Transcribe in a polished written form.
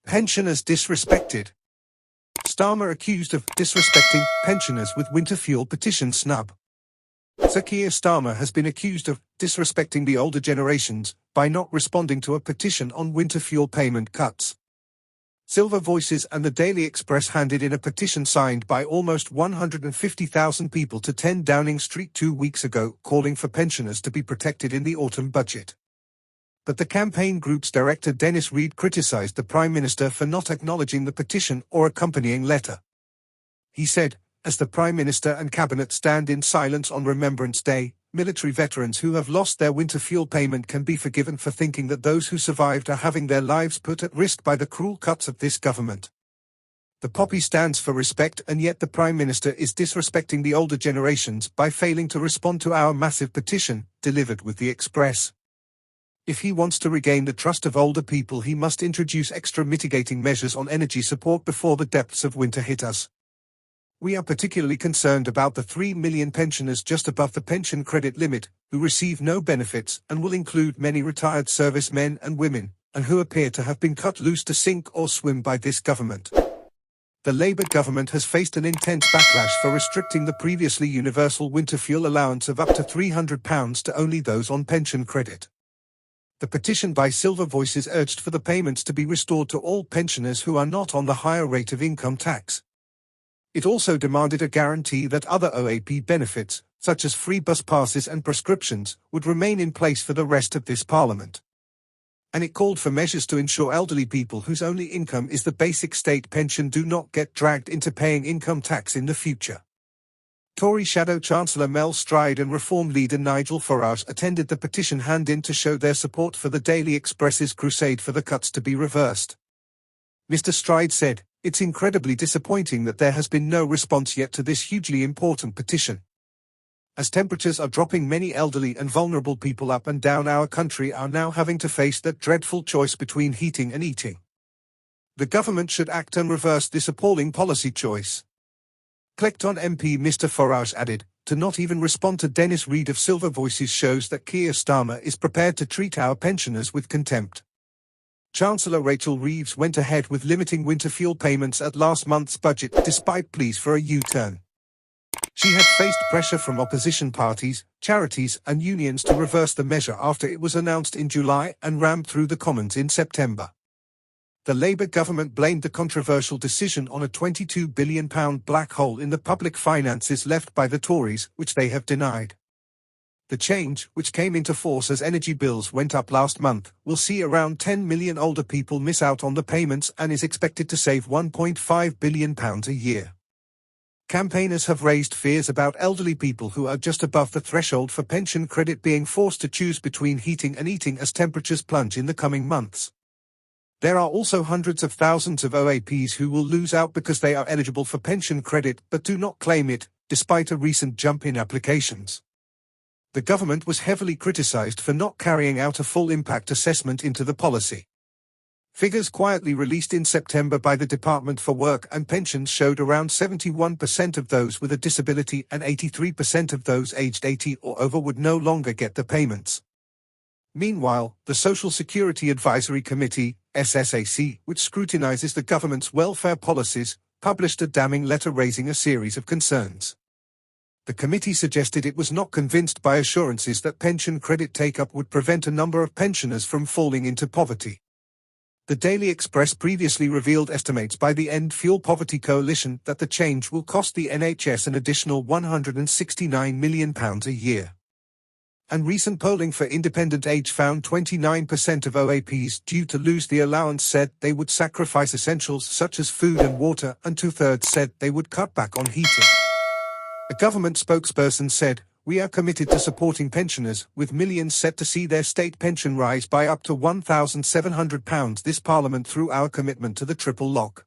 Pensioners disrespected. Starmer accused of disrespecting pensioners with winter fuel petition snub. Sir Keir Starmer has been accused of disrespecting the older generations by not responding to a petition on winter fuel payment cuts. Silver Voices and the Daily Express handed in a petition signed by almost 150,000 people to 10 Downing Street 2 weeks ago, calling for pensioners to be protected in the autumn budget. But the campaign group's director Dennis Reid criticised the Prime Minister for not acknowledging the petition or accompanying letter. He said, as the Prime Minister and Cabinet stand in silence on Remembrance Day, military veterans who have lost their winter fuel payment can be forgiven for thinking that those who survived are having their lives put at risk by the cruel cuts of this government. The poppy stands for respect, and yet the Prime Minister is disrespecting the older generations by failing to respond to our massive petition, delivered with the Express. If he wants to regain the trust of older people, he must introduce extra mitigating measures on energy support before the depths of winter hit us. We are particularly concerned about the 3 million pensioners just above the pension credit limit, who receive no benefits, and will include many retired servicemen and women, and who appear to have been cut loose to sink or swim by this government. The Labour government has faced an intense backlash for restricting the previously universal winter fuel allowance of up to £300 to only those on pension credit. The petition by Silver Voices urged for the payments to be restored to all pensioners who are not on the higher rate of income tax. It also demanded a guarantee that other OAP benefits, such as free bus passes and prescriptions, would remain in place for the rest of this Parliament. And it called for measures to ensure elderly people whose only income is the basic state pension do not get dragged into paying income tax in the future. Tory Shadow Chancellor Mel Stride and Reform leader Nigel Farage attended the petition hand-in to show their support for the Daily Express's crusade for the cuts to be reversed. Mr. Stride said, "It's incredibly disappointing that there has been no response yet to this hugely important petition. As temperatures are dropping, many elderly and vulnerable people up and down our country are now having to face that dreadful choice between heating and eating. The government should act and reverse this appalling policy choice." Clicked on MP Mr. Farage added, "To not even respond to Dennis Reid of Silver Voices shows that Keir Starmer is prepared to treat our pensioners with contempt." Chancellor Rachel Reeves went ahead with limiting winter fuel payments at last month's budget despite pleas for a U-turn. She had faced pressure from opposition parties, charities and unions to reverse the measure after it was announced in July and rammed through the Commons in September. The Labour government blamed the controversial decision on a £22 billion black hole in the public finances left by the Tories, which they have denied. The change, which came into force as energy bills went up last month, will see around 10 million older people miss out on the payments and is expected to save £1.5 billion a year. Campaigners have raised fears about elderly people who are just above the threshold for pension credit being forced to choose between heating and eating as temperatures plunge in the coming months. There are also hundreds of thousands of OAPs who will lose out because they are eligible for pension credit but do not claim it, despite a recent jump in applications. The government was heavily criticised for not carrying out a full impact assessment into the policy. Figures quietly released in September by the Department for Work and Pensions showed around 71% of those with a disability and 83% of those aged 80 or over would no longer get the payments. Meanwhile, the Social Security Advisory Committee, SSAC, which scrutinises the government's welfare policies, published a damning letter raising a series of concerns. The committee suggested it was not convinced by assurances that pension credit take-up would prevent a number of pensioners from falling into poverty. The Daily Express previously revealed estimates by the End Fuel Poverty Coalition that the change will cost the NHS an additional £169 million a year. And recent polling for Independent Age found 29% of OAPs due to lose the allowance said they would sacrifice essentials such as food and water, and 2/3 said they would cut back on heating. A government spokesperson said, "We are committed to supporting pensioners, with millions set to see their state pension rise by up to £1,700 this Parliament through our commitment to the triple lock.